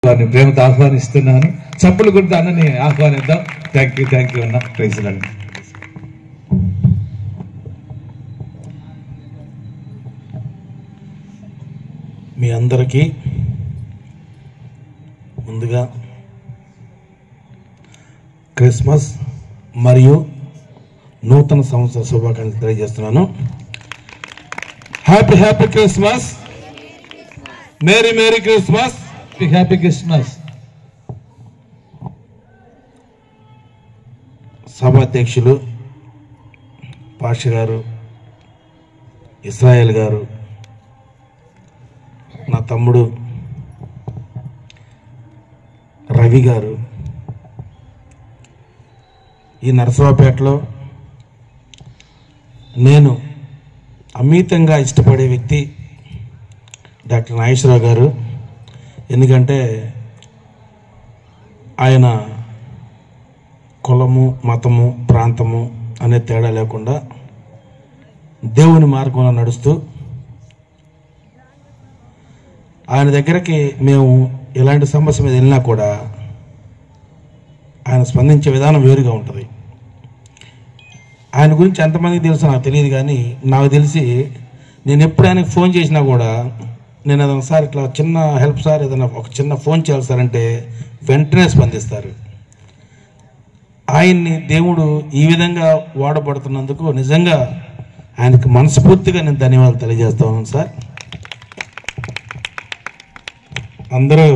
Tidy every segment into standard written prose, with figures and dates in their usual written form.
వారిని ప్రేమతో ఆహ్వానిస్తున్నాను. చప్పులు కొడుతూ అన్నని ఆహ్వానిద్దాం. థ్యాంక్ యూ అన్న. Praise Lord. మీ అందరికీ ముందుగా క్రిస్మస్ మరియు నూతన సంవత్సర శుభాకాంక్షలు తెలియజేస్తున్నాను. Happy Christmas, merry Christmas, happy Christmas. సభాధ్యక్షులు పాష గారు, ఇస్రాయేల్ గారు, నా తమ్ముడు రవి గారు, ఈ నరసరావుపేటలో నేను అమితంగా ఇష్టపడే వ్యక్తి డాక్టర్ నాగేశ్వరరావు గారు. ఎందుకంటే ఆయన కులము, మతము, ప్రాంతము అనే తేడా లేకుండా దేవుని మార్గంలో నడుస్తూ ఆయన దగ్గరికి మేము ఎలాంటి సమస్య మీద వెళ్ళినా కూడా ఆయన స్పందించే విధానం వేరుగా ఉంటుంది. ఆయన గురించి ఎంతమందికి తెలుసో నాకు తెలియదు, కానీ నాకు తెలిసి నేను ఎప్పుడు ఆయనకు ఫోన్ చేసినా కూడా నేను ఏదైనా సార్ ఇట్లా చిన్న హెల్ప్ సార్, ఏదైనా ఒక చిన్న ఫోన్ చేయాలి సార్ అంటే వెంటనే స్పందిస్తారు. ఆయన్ని దేవుడు ఈ విధంగా వాడబడుతున్నందుకు నిజంగా ఆయనకు మనస్ఫూర్తిగా నేను ధన్యవాదాలు తెలియజేస్తా ఉన్నాను సార్. అందరూ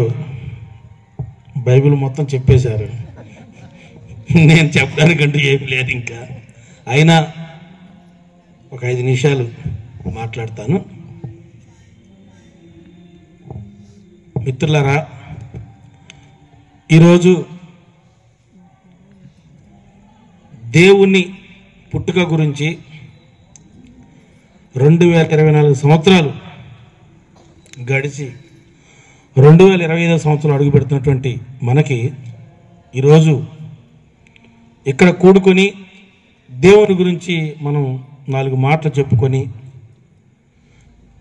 బైబిల్ మొత్తం చెప్పేశారు, నేను చెప్పడానికంటూ ఏమి లేదు. ఇంకా అయినా ఒక 5 నిమిషాలు మాట్లాడతాను. మిత్రులారా, ఈరోజు దేవుని పుట్టుక గురించి 2024 సంవత్సరాలు గడిచి 2025 సంవత్సరం అడుగు పెడుతున్నటువంటి మనకి ఈరోజు ఇక్కడ కూడుకొని దేవుని గురించి మనం 4 మాటలు చెప్పుకొని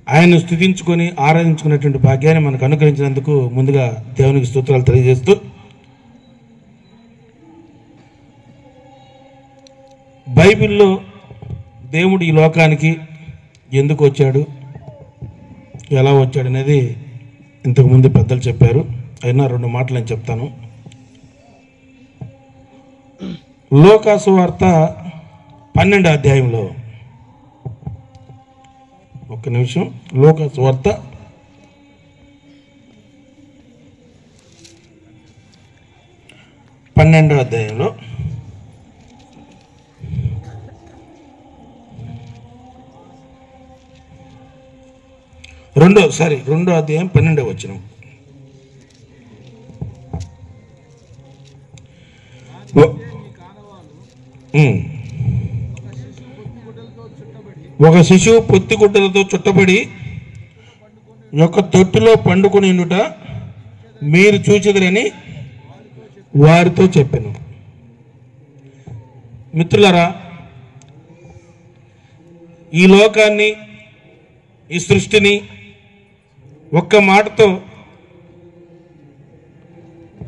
ఆయన్ను స్తుతించుకొని ఆరాధించుకునేటువంటి భాగ్యాన్ని మనకు అనుగ్రహించినందుకు ముందుగా దేవునికి స్తోత్రాలు తెలియజేస్తూ, బైబిల్లో దేవుడు ఈ లోకానికి ఎందుకు వచ్చాడు, ఎలా వచ్చాడు అనేది ఇంతకుముందు పెద్దలు చెప్పారు. అయినా 2 మాటలు నేను చెప్తాను. లోకాసు వార్త 12వ అధ్యాయంలో, ఒక్క నిమిషం, లోకాసు వార్త 12వ అధ్యాయంలో రెండో అధ్యాయం 12వ వచనం. ఒక శిశువు పొత్తిగుడ్డలతో చుట్టబడి ఒక తొట్టిలో పండుకొని ఉండుట మీరు చూచెదరని వారితో చెప్పాను. మిత్రులారా, ఈ లోకాన్ని, ఈ సృష్టిని ఒక్క మాటతో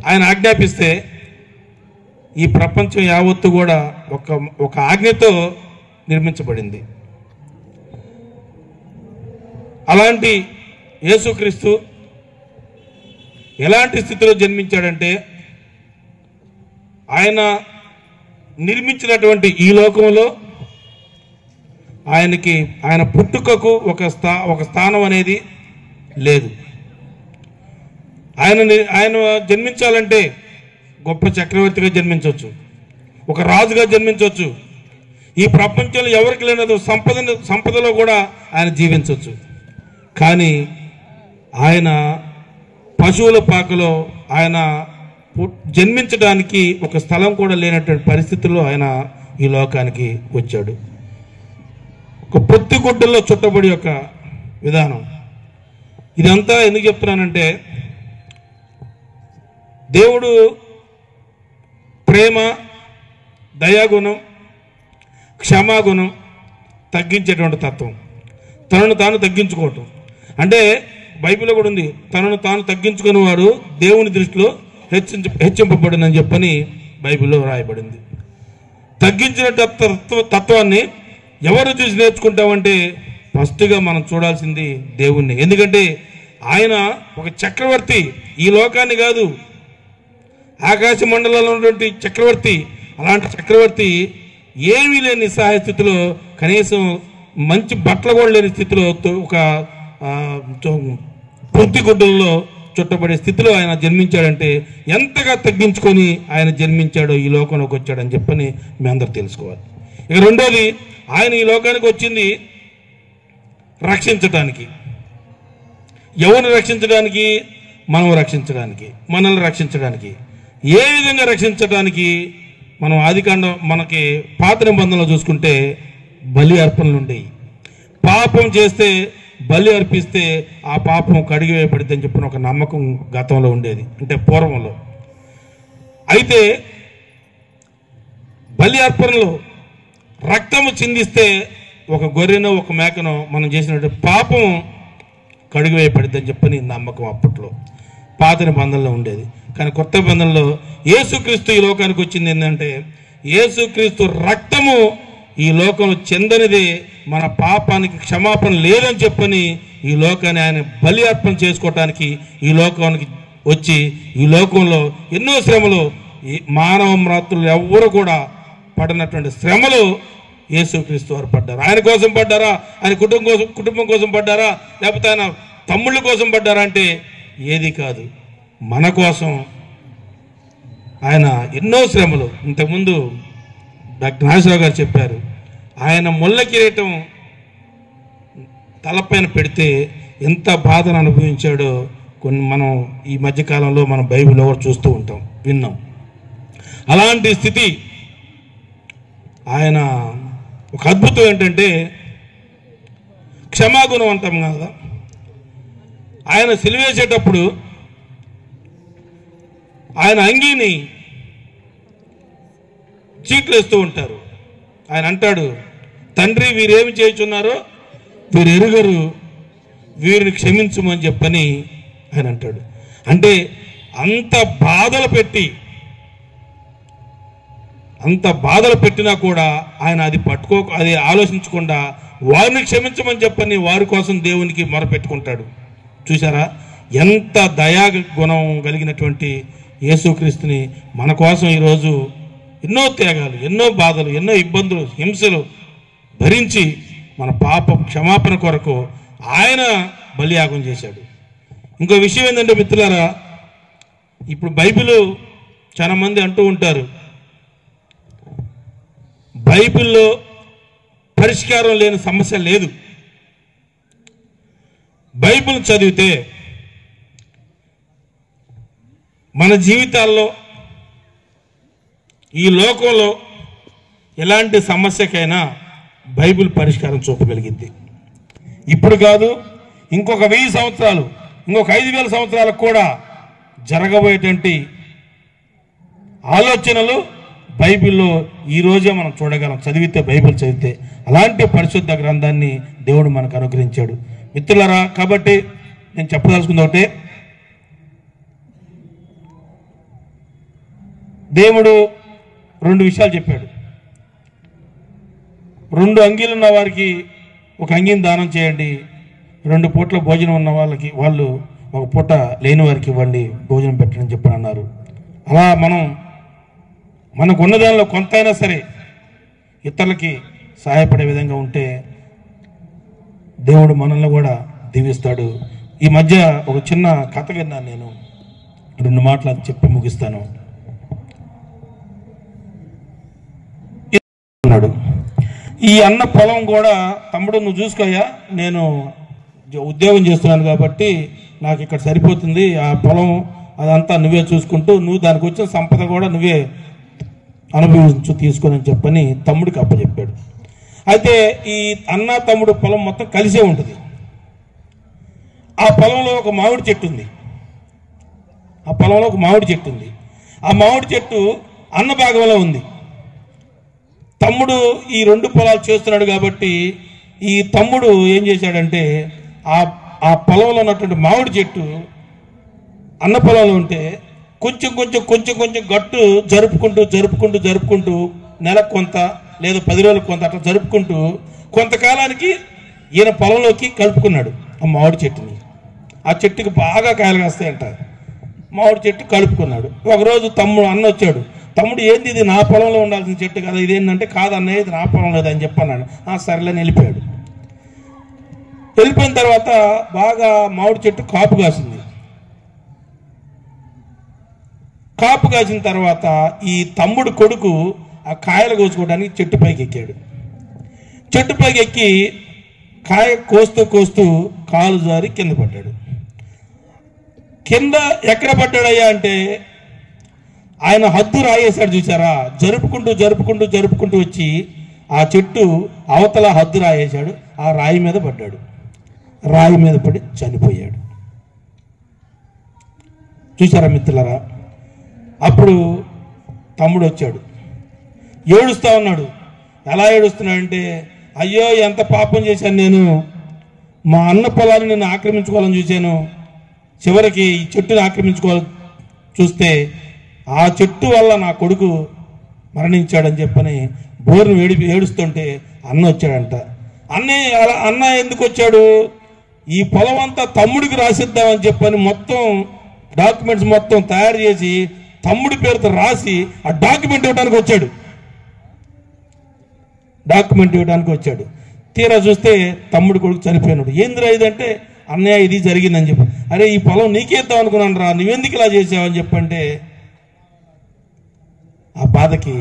ఆయన ఆజ్ఞాపిస్తే ఈ ప్రపంచం యావత్తు కూడా ఒక ఆజ్ఞతో నిర్మించబడింది. అలాంటి యేసుక్రీస్తు ఎలాంటి స్థితిలో జన్మించాడంటే, ఆయన నిర్మించినటువంటి ఈ లోకంలో ఆయన పుట్టుకకు ఒక స్థానం అనేది లేదు. ఆయన జన్మించాలంటే గొప్ప చక్రవర్తిగా జన్మించవచ్చు, ఒక రాజుగా జన్మించవచ్చు, ఈ ప్రపంచంలో ఎవరికి లేనదో సంపదలో కూడా ఆయన జీవించవచ్చు. కానీ ఆయన పశువుల పాకలో ఆయన జన్మించడానికి ఒక స్థలం కూడా లేనటువంటి పరిస్థితుల్లో ఆయన ఈ లోకానికి వచ్చాడు. ఒక పొత్తిగుడ్డల్లో చుట్టబడి ఒక విధానం. ఇదంతా ఎందుకు చెప్తున్నానంటే, దేవుడు ప్రేమ, దయాగుణం, క్షమాగుణం, తగ్గించేటువంటి తత్వం, తనను తాను తగ్గించుకోవటం. అంటే బైబిల్లో కూడా ఉంది, తనను తాను తగ్గించుకుని వాడు దేవుని దృష్టిలో హెచ్చింపబడినని చెప్పని బైబిల్లో రాయబడింది. తగ్గించిన తత్వాన్ని ఎవరు చూసి నేర్చుకుంటామంటే ఫస్ట్గా మనం చూడాల్సింది దేవుణ్ణి. ఎందుకంటే ఆయన ఒక చక్రవర్తి, ఈ లోకాన్ని కాదు, ఆకాశ మండలంలో ఉన్నటువంటి చక్రవర్తి. అలాంటి చక్రవర్తి ఏమీ లేని నిస్సహాయ స్థితిలో, కనీసం మంచి బట్టలు కూడా లేని స్థితిలో, ఒక పొత్తిగుడ్డల్లో చుట్టబడే స్థితిలో ఆయన జన్మించాడంటే ఎంతగా తగ్గించుకొని ఆయన జన్మించాడో, ఈ లోకంలోకి వచ్చాడని చెప్పని మీ అందరూ తెలుసుకోవాలి. ఇక రెండోది, ఆయన ఈ లోకానికి వచ్చింది రక్షించడానికి. ఎవరిని రక్షించడానికి? మనం రక్షించడానికి, మనల్ని రక్షించడానికి. ఏ విధంగా రక్షించడానికి? మనం ఆదికాండం, మనకి పాత నిబంధనలో చూసుకుంటే బలి అర్పణలు ఉండేవి. పాపం చేస్తే బలి అర్పిస్తే ఆ పాపం కడిగివేయబడిద్ది అని చెప్పిన ఒక నమ్మకం గతంలో ఉండేది, అంటే పూర్వంలో. అయితే బలి అర్పణలో రక్తము చిందిస్తే ఒక గొర్రెనో ఒక మేకనో మనం చేసినట్టు పాపం కడిగివేయబడిద్ది అని చెప్పని నమ్మకం అప్పట్లో పాత నిబంధనలో ఉండేది. కానీ కొత్త నిబంధనలో యేసుక్రీస్తు ఈ లోకానికి వచ్చింది ఏంటంటే, యేసుక్రీస్తు రక్తము ఈ లోకంలో చెందనిది, మన పాపానికి క్షమాపణ లేదని చెప్పని ఈ లోకాన్ని ఆయన బలి అర్పణ చేసుకోవటానికి ఈ లోకానికి వచ్చి, ఈ లోకంలో ఎన్నో శ్రమలు, మానవ మాతృలు ఎవ్వరు కూడా పడినటువంటి శ్రమలు యేసుక్రీస్తు వారు పడ్డారు. ఆయన కోసం పడ్డారా? ఆయన కుటుంబం కోసం పడ్డారా? లేకపోతే ఆయన తమ్ముళ్ళ కోసం పడ్డారా? అంటే ఏది కాదు, మన కోసం ఆయన ఎన్నో శ్రమలు. ఇంతకుముందు డాక్టర్ నాగేశ్వరరావు గారు చెప్పారు, ఆయన ముళ్ళ కిరీటం తలపైన పెడితే ఎంత బాధను అనుభవించాడో కొన్ని మనం ఈ మధ్యకాలంలో మనం బైబిల్లో కూడా చూస్తూ ఉంటాం, విన్నాం. అలాంటి స్థితి ఆయన. ఒక అద్భుతం ఏంటంటే క్షమాగుణం అంటాం కదా, ఆయన సిలువేసేటప్పుడు ఆయన అంగీని చీట్లు వేస్తూ ఉంటారు. ఆయన అంటాడు, తండ్రి వీరేమి చేయుచున్నారో వీరు ఎరుగరు, వీరిని క్షమించుమని చెప్పని ఆయన అంటాడు. అంటే అంత బాధలు పెట్టినా కూడా ఆయన అది ఆలోచించకుండా వారిని క్షమించమని చెప్పని వారి కోసం దేవునికి మొరపెట్టుకుంటాడు. చూసారా ఎంత దయా గుణం కలిగినటువంటి యేసుక్రీస్తుని మన కోసం ఈరోజు ఎన్నో త్యాగాలు, ఎన్నో బాధలు, ఎన్నో ఇబ్బందులు, హింసలు భరించి మన పాప క్షమాపణ కొరకు ఆయన బలియాగం చేశాడు. ఇంకో విషయం ఏంటంటే మిత్రులారా, ఇప్పుడు బైబిల్ చాలా మంది అంటూ ఉంటారు, బైబిల్లో పరిష్కారం లేని సమస్య లేదు. బైబిల్ చదివితే మన జీవితాల్లో, ఈ లోకంలో ఎలాంటి సమస్యకైనా బైబిల్ పరిష్కారం చూపగలిగింది. ఇప్పుడు కాదు, ఇంకొక 1000 సంవత్సరాలు, ఇంకొక 5000 సంవత్సరాలకు కూడా జరగబోయేటువంటి ఆలోచనలు బైబిల్లో ఈ రోజే మనం చూడగలం, చదివితే, బైబిల్ చదివితే. అలాంటి పరిశుద్ధ గ్రంథాన్ని దేవుడు మనకు అనుగ్రహించాడు మిత్రులారా. కాబట్టి నేను చెప్పదలుచుకుంది ఒకటే, దేవుడు 2 విషయాలు చెప్పాడు. 2 అంగీలు ఉన్న వారికి ఒక అంగీని దానం చేయండి, 2 పూట్ల భోజనం ఉన్న వాళ్ళకి వాళ్ళు ఒక పూట లేని వారికి ఇవ్వండి, భోజనం పెట్టండి చెప్పని అన్నారు. అలా మనకు ఉన్న దానిలో కొంతైనా సరే ఇతరులకి సహాయపడే విధంగా ఉంటే దేవుడు మనల్ని కూడా దీవిస్తాడు. ఈ మధ్య ఒక చిన్న కథ విన్నాను, నేను 2 మాటలు చెప్పి ముగిస్తాను. ఈ అన్న పొలం కూడా, తమ్ముడు నువ్వు చూసుకోయా, నేను ఉద్యోగం చేస్తున్నాను కాబట్టి నాకు ఇక్కడ సరిపోతుంది, ఆ పొలం అదంతా నువ్వే చూసుకుంటూ, నువ్వు దానికి వచ్చిన సంపద కూడా నువ్వే అనుభవించు, తీసుకొని చెప్పని తమ్ముడికి అప్పచెప్పాడు. అయితే ఈ అన్న తమ్ముడు పొలం మొత్తం కలిసే ఉంటుంది. ఆ పొలంలో ఒక మామిడి చెట్టు ఉంది. ఆ మామిడి చెట్టు అన్న భాగంలో ఉంది. తమ్ముడు ఈ 2 పొలాలు చేస్తున్నాడు కాబట్టి ఈ తమ్ముడు ఏం చేశాడంటే ఆ పొలంలో ఉన్నటువంటి మామిడి చెట్టు అన్న పొలంలో ఉంటే కొంచెం కొంచెం కొంచెం కొంచెం గట్టు జరుపుకుంటూ నెలకు కొంత లేదా 10 రోజులకు కొంత అట్లా జరుపుకుంటూ కొంతకాలానికి ఈయన పొలంలోకి కలుపుకున్నాడు ఆ మామిడి చెట్టుని. ఆ చెట్టుకి బాగా కాయలు కాస్తాయంట. మామిడి చెట్టు కలుపుకున్నాడు. ఒకరోజు అన్న వచ్చాడు. తమ్ముడు, ఏంది ఇది నా పొలంలో ఉండాల్సిన చెట్టు కదా, ఇదేంటంటే కాదన్నయ్య ఇది నా పొలం లేదని చెప్పన్నాడు. సరేలేని వెళ్ళిపోయాడు. వెళ్ళిపోయిన తర్వాత బాగా మామిడి చెట్టు కాపు కాసింది. కాపు కాసిన తర్వాత ఈ తమ్ముడు కొడుకు ఆ కాయలు కోసుకోవడానికి చెట్టు పైకి ఎక్కాడు. చెట్టు పైకి ఎక్కి కాయ కోస్తూ కాలు జారి కింద పడ్డాడు. కింద ఎక్కడ పడ్డాడయ్యా అంటే ఆయన హద్దు రాయేశాడు చూసారా, జరుపుకుంటూ వచ్చి ఆ చెట్టు అవతల హద్దు రాయేశాడు. ఆ రాయి మీద పడ్డాడు. రాయి మీద పడి చనిపోయాడు. చూసారా మిత్రులారా? అప్పుడు తమ్ముడు వచ్చాడు, ఏడుస్తా ఉన్నాడు. ఎలా ఏడుస్తున్నాడంటే, అయ్యో ఎంత పాపం చేశాను నేను, మా అన్న పొలాన్ని నేను ఆక్రమించుకోవాలని చూశాను, చివరికి ఈ చెట్టుని ఆక్రమించుకోవాలని చూస్తే ఆ చెట్టు వల్ల నా కొడుకు మరణించాడని చెప్పని బోరును ఏడుస్తుంటే అన్న వచ్చాడంట. అన్న ఎందుకు వచ్చాడు? ఈ పొలం అంతా తమ్ముడికి రాసిద్దామని చెప్పని మొత్తం డాక్యుమెంట్స్ మొత్తం తయారు చేసి తమ్ముడి పేరుతో రాసి ఆ డాక్యుమెంట్ ఇవ్వడానికి వచ్చాడు. తీరా చూస్తే తమ్ముడు కొడుకు చనిపోయినాడు. ఏందిరా ఇదంటే, అన్నయ్య ఇది జరిగిందని చెప్పి. అరే ఈ పొలం నీకేద్దాం అనుకున్నాను రా, నువ్వెందుకు ఇలా చేసావని చెప్పంటే ఆ బాధకి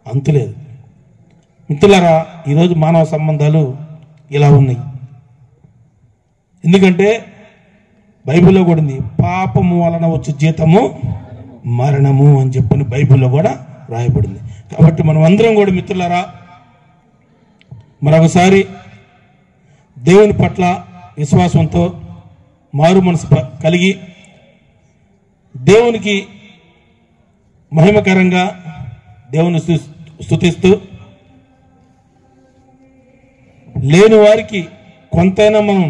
అంతులేదు. మిత్రులారా, ఈరోజు మానవ సంబంధాలు ఇలా ఉన్నాయి. ఎందుకంటే బైబిల్లో కూడా ఉంది, పాపము వలన వచ్చే జీతము మరణము అని చెప్పని బైబిల్లో కూడా రాయబడింది. కాబట్టి మనం అందరం కూడా మిత్రులారా మరొకసారి దేవుని పట్ల విశ్వాసంతో మారు మనసు కలిగి దేవునికి మహిమకరంగా దేవుని స్తుతిస్తూ లేని వారికి కొంతైనా మనం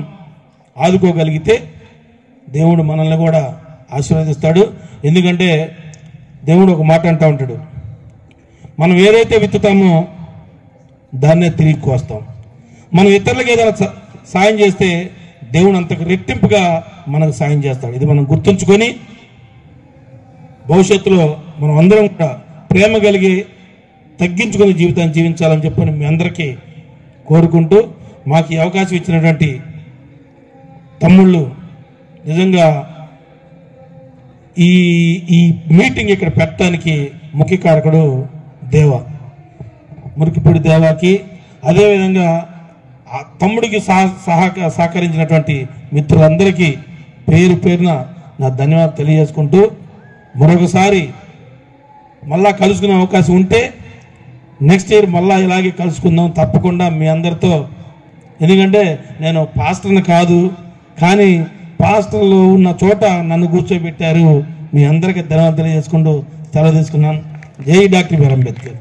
ఆదుకోగలిగితే దేవుడు మనల్ని కూడా ఆశీర్వదిస్తాడు. ఎందుకంటే దేవుడు ఒక మాట అంటూ ఉంటాడు, మనం ఏదైతే విత్తుతామో దాన్నే తిరిగి కోస్తాం. మనం ఇతరులకు ఏదైనా సాయం చేస్తే దేవుడు అంతకు రెట్టింపుగా మనకు సాయం చేస్తాడు. ఇది మనం గుర్తుంచుకొని భవిష్యత్తులో మనం అందరం కూడా ప్రేమ కలిగి తగ్గించుకునే జీవితాన్ని జీవించాలని చెప్పని మీ అందరికీ కోరుకుంటూ, మాకు ఈ అవకాశం ఇచ్చినటువంటి తమ్ముళ్ళు నిజంగా ఈ మీటింగ్ ఇక్కడ పెట్టడానికి ముఖ్య కారకుడు మురికిపూడి దేవాకి, అదేవిధంగా ఆ తమ్ముడికి సహకరించినటువంటి మిత్రులందరికీ పేరున నా ధన్యవాదాలు తెలియజేసుకుంటూ, మరొకసారి మళ్ళా కలుసుకునే అవకాశం ఉంటే నెక్స్ట్ ఇయర్ మళ్ళా ఇలాగే కలుసుకుందాం తప్పకుండా మీ అందరితో. ఎందుకంటే నేను పాస్టర్ని కాదు, కానీ పాస్టర్లు ఉన్న చోట నన్ను కూర్చోబెట్టారు. మీ అందరికీ ధన్యవాదాలు తెలియజేసుకుంటూ సెలవు తీసుకున్నాను. జై డాక్టర్ బిఆర్ అంబేద్కర్.